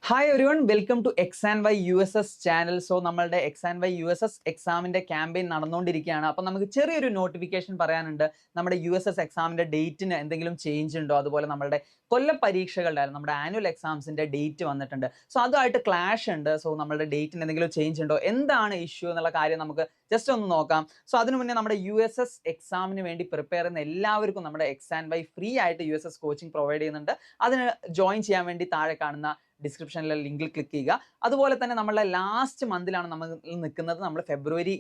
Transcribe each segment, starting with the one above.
Hi everyone, welcome to X and Y U S S channel. So നമ്മളുടെ X and Y U S S എക്സാമിന്റെ campaign നടന്നുകൊണ്ടിരിക്കുകയാണ്. അപ്പോൾ നമുക്ക് ചെറിയൊരു notification പറയാനുണ്ട്. നമ്മുടെ യു എസ് എസ് എക്സാമിന്റെ ഡേറ്റിന് എന്തെങ്കിലും ചേഞ്ച് ഉണ്ടോ, അതുപോലെ നമ്മുടെ കൊല്ല പരീക്ഷകളുടെ നമ്മുടെ ആനുവൽ എക്സാംസിന്റെ ഡേറ്റ് വന്നിട്ടുണ്ട്. സോ അതുമായിട്ട് ക്ലാഷ് ഉണ്ട്. സോ നമ്മുടെ ഡേറ്റിന് എന്തെങ്കിലും ചേഞ്ച് ഉണ്ടോ, എന്താണ് ഇഷ്യൂ എന്നുള്ള കാര്യം നമുക്ക് ജസ്റ്റ് ഒന്ന് നോക്കാം. സോ അതിനു മുന്നേ നമ്മുടെ യു എസ് എസ് എക്സാമിന് വേണ്ടി പ്രിപ്പയർ ചെയ്യുന്ന എല്ലാവർക്കും നമ്മുടെ എക്സ് ആൻഡ് വൈ ഫ്രീ ആയിട്ട് U S S coaching provide ചെയ്യുന്നുണ്ട്. അതിന് ജോയിൻ ചെയ്യാൻ വേണ്ടി താഴെ കാണുന്ന ഡിസ്ക്രിപ്ഷനിലെ ലിങ്കിൽ ക്ലിക്ക് ചെയ്യുക. അതുപോലെ തന്നെ നമ്മളുടെ ലാസ്റ്റ് മന്തിലാണ് നമ്മൾ നിൽക്കുന്നത്. നമ്മൾ ഫെബ്രുവരി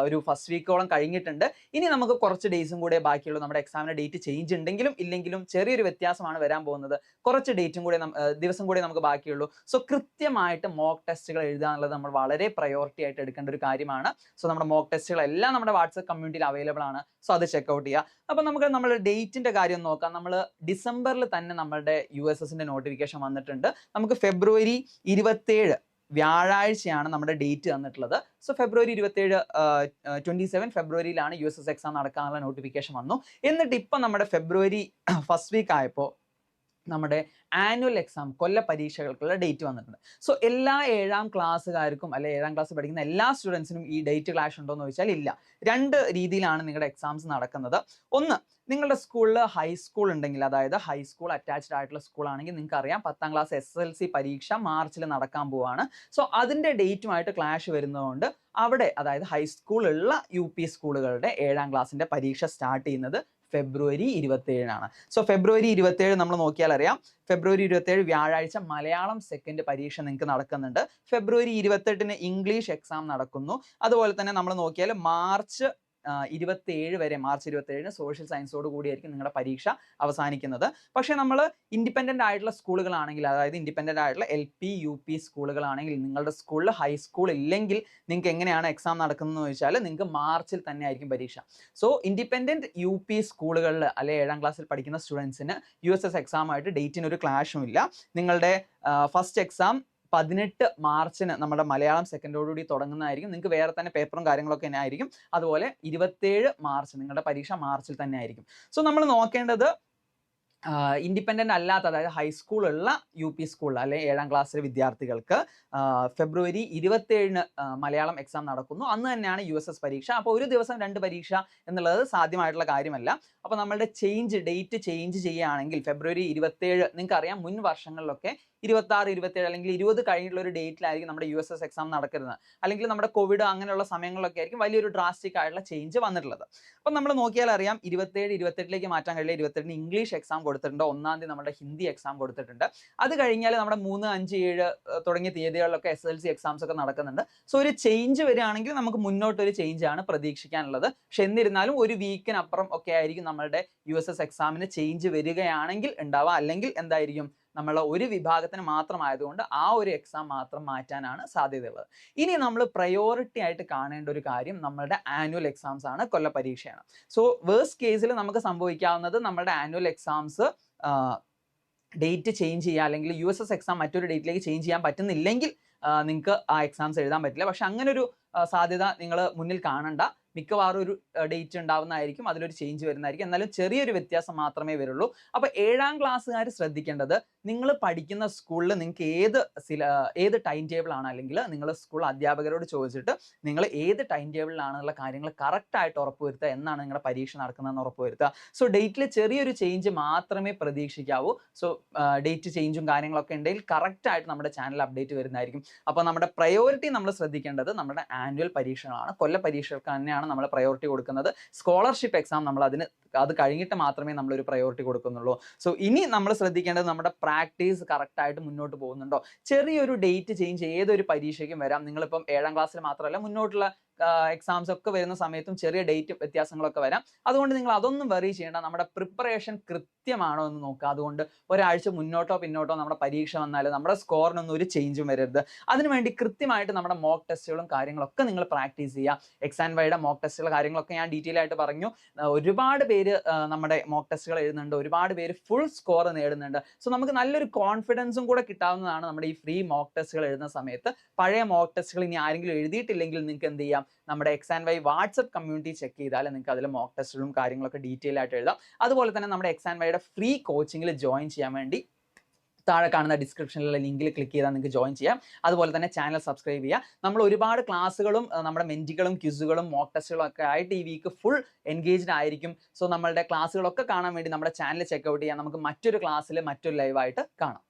ഒരു ഫസ്റ്റ് വീക്കോളം കഴിഞ്ഞിട്ടുണ്ട്. ഇനി നമുക്ക് കുറച്ച് ഡേയ്സും കൂടെ ബാക്കിയുള്ളൂ. നമ്മുടെ എക്സാമിന് ഡേറ്റ് ചേഞ്ച് ഉണ്ടെങ്കിലും ഇല്ലെങ്കിലും ചെറിയൊരു വ്യത്യാസമാണ് വരാൻ പോകുന്നത്. കുറച്ച് ഡേറ്റും കൂടെ ദിവസം കൂടെ നമുക്ക് ബാക്കിയുള്ളൂ. സോ കൃത്യമായിട്ട് മോക്ക് ടെസ്റ്റുകൾ എഴുതുക എന്നുള്ളത് നമ്മൾ വളരെ പ്രയോറിറ്റി ആയിട്ട് എടുക്കേണ്ട ഒരു കാര്യമാണ്. സോ നമ്മുടെ മോക്ക് ടെസ്റ്റുകൾ എല്ലാം നമ്മുടെ വാട്സ്ആപ്പ് കമ്മ്യൂണിറ്റിയിൽ അവൈലബിൾ ആണ്. സോ അത് ചെക്ക്ഔട്ട് ചെയ്യുക. അപ്പോൾ നമുക്ക് നമ്മുടെ ഡേറ്റിന്റെ കാര്യം നോക്കാം. നമ്മൾ ഡിസംബറിൽ തന്നെ നമ്മളുടെ യു എസ് എസിന്റെ നോട്ടിഫിക്കേഷൻ വന്നിട്ടുണ്ട്. നമുക്ക് ഫെബ്രുവരി 27 വ്യാഴാഴ്ചയാണ് നമ്മുടെ ഡേറ്റ് തന്നിട്ടുള്ളത്. സോ ഫെബ്രുവരി 27 ഫെബ്രുവരിയിലാണ് യു എസ് എസ് എക്സാം നടക്കാനുള്ള നോട്ടിഫിക്കേഷൻ വന്നു. എന്നിട്ട് ഇപ്പം നമ്മുടെ ഫെബ്രുവരി ഫസ്റ്റ് വീക്ക് ആയപ്പോൾ നമ്മുടെ ആനുവൽ എക്സാം കൊല്ല പരീക്ഷകൾക്കുള്ള ഡേറ്റ് വന്നിട്ടുണ്ട്. സോ എല്ലാ 7ാം ക്ലാസ്സുകാർക്കും അല്ലെ 7ാം ക്ലാസ് പഠിക്കുന്ന എല്ലാ സ്റ്റുഡൻസിനും ഈ ഡേറ്റ് ക്ലാഷ് ഉണ്ടോ എന്ന് ചോദിച്ചാൽ ഇല്ല. രണ്ട് രീതിയിലാണ് നിങ്ങളുടെ എക്സാംസ് നടക്കുന്നത്. ഒന്ന്, നിങ്ങളുടെ സ്കൂളിൽ ഹൈസ്കൂൾ ഉണ്ടെങ്കിൽ, അതായത് ഹൈസ്കൂൾ അറ്റാച്ച്ഡ് ആയിട്ടുള്ള സ്കൂൾ ആണെങ്കിൽ നിങ്ങൾക്ക് അറിയാം 10ാം ക്ലാസ് SSLC പരീക്ഷ മാർച്ചിൽ നടക്കാൻ പോവാണ്. സോ അതിൻ്റെ ഡേറ്റുമായിട്ട് ക്ലാഷ് വരുന്നതുകൊണ്ട് അവിടെ, അതായത് ഹൈസ്കൂളുള്ള UP സ്കൂളുകളുടെ 7ാം ക്ലാസ്സിൻ്റെ പരീക്ഷ സ്റ്റാർട്ട് ചെയ്യുന്നത് ഫെബ്രുവരി 27 സോ ഫെബ്രുവരി 27 നമ്മൾ നോക്കിയാൽ അറിയാം, ഫെബ്രുവരി 27 വ്യാഴാഴ്ച മലയാളം സെക്കൻഡ് പരീക്ഷ നിങ്ങൾക്ക് നടക്കുന്നുണ്ട്. ഫെബ്രുവരി 28 ഇംഗ്ലീഷ് എക്സാം നടക്കുന്നു. അതുപോലെ തന്നെ നമ്മൾ നോക്കിയാൽ മാർച്ച് 27 വരെ, മാർച്ച് 27 സോഷ്യൽ സയൻസോട് കൂടിയായിരിക്കും നിങ്ങളുടെ പരീക്ഷ അവസാനിക്കുന്നത്. പക്ഷേ നമ്മൾ ഇൻഡിപെൻഡൻ്റ് ആയിട്ടുള്ള സ്കൂളുകളാണെങ്കിൽ, അതായത് ഇൻഡിപെൻഡൻ്റ് ആയിട്ടുള്ള LP UP സ്കൂളുകളാണെങ്കിൽ, നിങ്ങളുടെ സ്കൂളിൽ ഹൈസ്കൂൾ ഇല്ലെങ്കിൽ നിങ്ങൾക്ക് എങ്ങനെയാണ് എക്സാം നടക്കുന്നതെന്ന് ചോദിച്ചാൽ നിങ്ങൾക്ക് മാർച്ചിൽ തന്നെ ആയിരിക്കും പരീക്ഷ. സോ ഇൻഡിപെൻഡൻറ്റ് UP സ്കൂളുകളിൽ അല്ലെ 7ാം ക്ലാസ്സിൽ പഠിക്കുന്ന സ്റ്റുഡൻസിന് USS എക്സാമായിട്ട് ഡേറ്റിന് ഒരു ക്ലാഷും ഇല്ല. നിങ്ങളുടെ ഫസ്റ്റ് എക്സാം 18 മാർച്ചിന് നമ്മുടെ മലയാളം സെക്കൻഡോടുകൂടി തുടങ്ങുന്നതായിരിക്കും. നിങ്ങൾക്ക് വേറെ തന്നെ പേപ്പറും കാര്യങ്ങളൊക്കെ തന്നെ ആയിരിക്കും. അതുപോലെ 27 മാർച്ച് നിങ്ങളുടെ പരീക്ഷ മാർച്ചിൽ തന്നെ ആയിരിക്കും. സോ നമ്മൾ നോക്കേണ്ടത് ഇൻഡിപെൻഡൻ്റ് അല്ലാത്ത, അതായത് ഹൈസ്കൂളുള്ള UP സ്കൂളിൽ അല്ലെ 7ാം ക്ലാസ്സിലെ വിദ്യാർത്ഥികൾക്ക് ഫെബ്രുവരി 27 മലയാളം എക്സാം നടക്കുന്നു. അന്ന് തന്നെയാണ് USS പരീക്ഷ. അപ്പോൾ ഒരു ദിവസം 2 പരീക്ഷ എന്നുള്ളത് സാധ്യമായിട്ടുള്ള കാര്യമല്ല. അപ്പോൾ നമ്മളുടെ ഡേറ്റ് ചേഞ്ച് ചെയ്യുകയാണെങ്കിൽ ഫെബ്രുവരി 27, നിങ്ങൾക്ക് അറിയാം മുൻ വർഷങ്ങളിലൊക്കെ 26, 27 അല്ലെങ്കിൽ 20 കഴിഞ്ഞിട്ടുള്ള ഒരു ഡേറ്റിലായിരിക്കും നമ്മുടെ USS എക്സാം നടക്കുന്നത്. അല്ലെങ്കിൽ നമ്മുടെ കോവിഡ് അങ്ങനെയുള്ള സമയങ്ങളിലൊക്കെ ആയിരിക്കും വലിയൊരു ഡ്രാസ്റ്റിക് ആയിട്ടുള്ള ചേഞ്ച് വന്നിട്ടുള്ളത്. അപ്പം നമ്മൾ നോക്കിയാൽ അറിയാം 27, 28 മാറ്റാൻ കഴിയില്ല. 28 ഇംഗ്ലീഷ് എക്സാം കൊടുത്തിട്ടുണ്ട്. 1-ാം തീയതി നമ്മുടെ ഹിന്ദി എക്സാം കൊടുത്തിട്ടുണ്ട്. അത് കഴിഞ്ഞാൽ നമ്മുടെ 3, 5, 7 തുടങ്ങിയ തീയതികളിലൊക്കെ SSLC എക്സാംസ് ഒക്കെ നടക്കുന്നുണ്ട്. സോ ഒരു ചേഞ്ച് വരികയാണെങ്കിൽ നമുക്ക് മുന്നോട്ടൊരു ചേഞ്ച് ആണ് പ്രതീക്ഷിക്കാനുള്ളത്. പക്ഷെ എന്നിരുന്നാലും ഒരു വീക്കിനപ്പുറം ഒക്കെ ആയിരിക്കും നമ്മളുടെ USS എക്സാമിന് ചേഞ്ച് വരികയാണെങ്കിൽ ഉണ്ടാവുക. അല്ലെങ്കിൽ എന്തായിരിക്കും, നമ്മൾ ഒരു വിഭാഗത്തിന് മാത്രമായതുകൊണ്ട് ആ ഒരു എക്സാം മാത്രം മാറ്റാനാണ് സാധ്യതയുള്ളത്. ഇനി നമ്മൾ പ്രയോറിറ്റി ആയിട്ട് കാണേണ്ട ഒരു കാര്യം നമ്മളുടെ ആനുവൽ എക്സാംസ് ആണ്, കൊല്ല പരീക്ഷയാണ്. സോ വേഴ്സ്റ്റ് കേസിൽ നമുക്ക് സംഭവിക്കാവുന്നത് നമ്മുടെ ആനുവൽ എക്സാംസ് ഡേറ്റ് ചേഞ്ച് ചെയ്യുക, അല്ലെങ്കിൽ USS എക്സാം മറ്റൊരു ഡേറ്റിലേക്ക് ചേഞ്ച് ചെയ്യാൻ പറ്റുന്നില്ലെങ്കിൽ നിങ്ങൾക്ക് ആ എക്സാംസ് എഴുതാൻ പറ്റില്ല. പക്ഷെ അങ്ങനെ ഒരു സാധ്യത നിങ്ങൾ മുന്നിൽ കാണണ്ട. മിക്കവാറും ഒരു ഡേറ്റ് ഉണ്ടാവുന്നതായിരിക്കും, അതിലൊരു ചേഞ്ച് വരുന്നതായിരിക്കും. എന്നാലും ചെറിയൊരു വ്യത്യാസം മാത്രമേ വരുള്ളൂ. അപ്പോൾ 7ാം ക്ലാസ്സുകാർ ശ്രദ്ധിക്കേണ്ടത്, നിങ്ങൾ പഠിക്കുന്ന സ്കൂളിൽ നിങ്ങൾക്ക് ഏത് ടൈം ടേബിൾ ആണ്, അല്ലെങ്കിൽ നിങ്ങൾ സ്കൂൾ അധ്യാപകരോട് ചോദിച്ചിട്ട് നിങ്ങൾ ഏത് ടൈം ടേബിളിലാണെന്നുള്ള കാര്യങ്ങൾ കറക്റ്റായിട്ട് ഉറപ്പുവരുത്തുക. എന്നാണ് നിങ്ങളുടെ പരീക്ഷ നടക്കുന്നതെന്ന് ഉറപ്പുവരുത്തുക. സോ ഡേറ്റിൽ ചെറിയൊരു ചേഞ്ച് മാത്രമേ പ്രതീക്ഷിക്കാവൂ. സോ ഡേറ്റ് ചേഞ്ചും കാര്യങ്ങളൊക്കെ ഉണ്ടെങ്കിൽ കറക്റ്റായിട്ട് നമ്മുടെ ചാനൽ അപ്ഡേറ്റ് വരുന്നതായിരിക്കും. അപ്പോൾ നമ്മുടെ പ്രയോറിറ്റി നമ്മൾ ശ്രദ്ധിക്കേണ്ടത് നമ്മുടെ ആനുവൽ പരീക്ഷകളാണ്. കൊല്ല പരീക്ഷകൾക്ക് തന്നെയാണ് നമ്മൾ പ്രയോറിറ്റി കൊടുക്കുന്നത്. സ്കോളർഷിപ്പ് എക്സാം നമ്മൾ അത് കഴിഞ്ഞിട്ട് മാത്രമേ നമ്മളൊരു പ്രയോറിറ്റി കൊടുക്കുന്നുള്ളൂ. സോ ഇനി നമ്മൾ ശ്രദ്ധിക്കേണ്ടത് നമ്മുടെ പ്രാക്ടീസ് കറക്റ്റായിട്ട് മുന്നോട്ട് പോകുന്നുണ്ടോ. ചെറിയൊരു ഡേറ്റ് ചേഞ്ച് ഏതൊരു പരീക്ഷയ്ക്കും വരാം. നിങ്ങളിപ്പം 7ാം ക്ലാസ്സിൽ മാത്രമല്ല മുന്നോട്ടുള്ള എക്സാംസ് ഒക്കെ വരുന്ന സമയത്തും ചെറിയ ഡേറ്റ് വ്യത്യാസങ്ങളൊക്കെ വരാം. അതുകൊണ്ട് നിങ്ങൾ അതൊന്നും വെറി ചെയ്യേണ്ട. നമ്മുടെ പ്രിപ്പറേഷൻ കൃത്യമാണോ എന്ന് നോക്കുക. അതുകൊണ്ട് ഒരാഴ്ച മുന്നോട്ടോ പിന്നോട്ടോ നമ്മുടെ പരീക്ഷ വന്നാൽ നമ്മുടെ സ്കോറിനൊന്നും ഒരു ചേഞ്ചും വരരുത്. അതിനുവേണ്ടി കൃത്യമായിട്ട് നമ്മുടെ മോക്ക് ടെസ്റ്റുകളും കാര്യങ്ങളൊക്കെ നിങ്ങൾ പ്രാക്ടീസ് ചെയ്യുക. എക്സ് ആൻഡ് വൈയുടെ മോക്ക് ടെസ്റ്റുകൾ കാര്യങ്ങളൊക്കെ ഞാൻ ഡീറ്റെയിൽ ആയിട്ട് പറഞ്ഞു. ഒരുപാട് പേര് നമ്മുടെ മോക്ക് ടെസ്റ്റുകൾ എഴുതുന്നുണ്ട്, ഒരുപാട് പേര് ഫുൾ സ്കോർ നേടുന്നുണ്ട്. സോ നമുക്ക് നല്ലൊരു കോൺഫിഡൻസും കൂടെ കിട്ടാവുന്നതാണ് നമ്മുടെ ഈ ഫ്രീ മോക്ക് ടെസ്റ്റുകൾ എഴുതുന്ന സമയത്ത്. പഴയ മോക്ക് ടെസ്റ്റുകൾ ഇനി ആരെങ്കിലും എഴുതിയിട്ടില്ലെങ്കിൽ നിങ്ങൾക്ക് എന്ത് ചെയ്യാം, നമ്മുടെ X and Y WhatsApp community check ചെയ്താൽ നിങ്ങൾക്ക് അതിൽ മോക്ക് ടെസ്റ്റുകളും കാര്യങ്ങളൊക്കെ ഡീറ്റെയിൽ ആയിട്ട് എഴുതാം. അതുപോലെ തന്നെ നമ്മുടെ എക്സ് ആൻഡ് വൈയുടെ ഫ്രീ കോച്ചിങ്ങിൽ ജോയിൻ ചെയ്യാൻ വേണ്ടി താഴെ കാണുന്ന ഡിസ്ക്രിപ്ഷനിലുള്ള ലിങ്കിൽ ക്ലിക്ക് ചെയ്താൽ നിങ്ങൾക്ക് ജോയിൻ ചെയ്യാം. അതുപോലെ തന്നെ ചാനൽ സബ്സ്ക്രൈബ് ചെയ്യുക. നമ്മൾ ഒരുപാട് ക്ലാസ്സുകളും നമ്മുടെ മെന്റികളും ക്വിസുകളും മോക്ക് ടെസ്റ്റുകളും ഒക്കെ ആയിട്ട് ഈ വീക്ക് ഫുൾ എൻഗേജ്ഡ് ആയിരിക്കും. സോ നമ്മളുടെ ക്ലാസ്സുകളൊക്കെ കാണാൻ വേണ്ടി നമ്മുടെ ചാനൽ ചെക്കൗട്ട് ചെയ്യാം. നമുക്ക് മറ്റൊരു ക്ലാസ്സിൽ മറ്റൊരു ലൈവായിട്ട് കാണാം.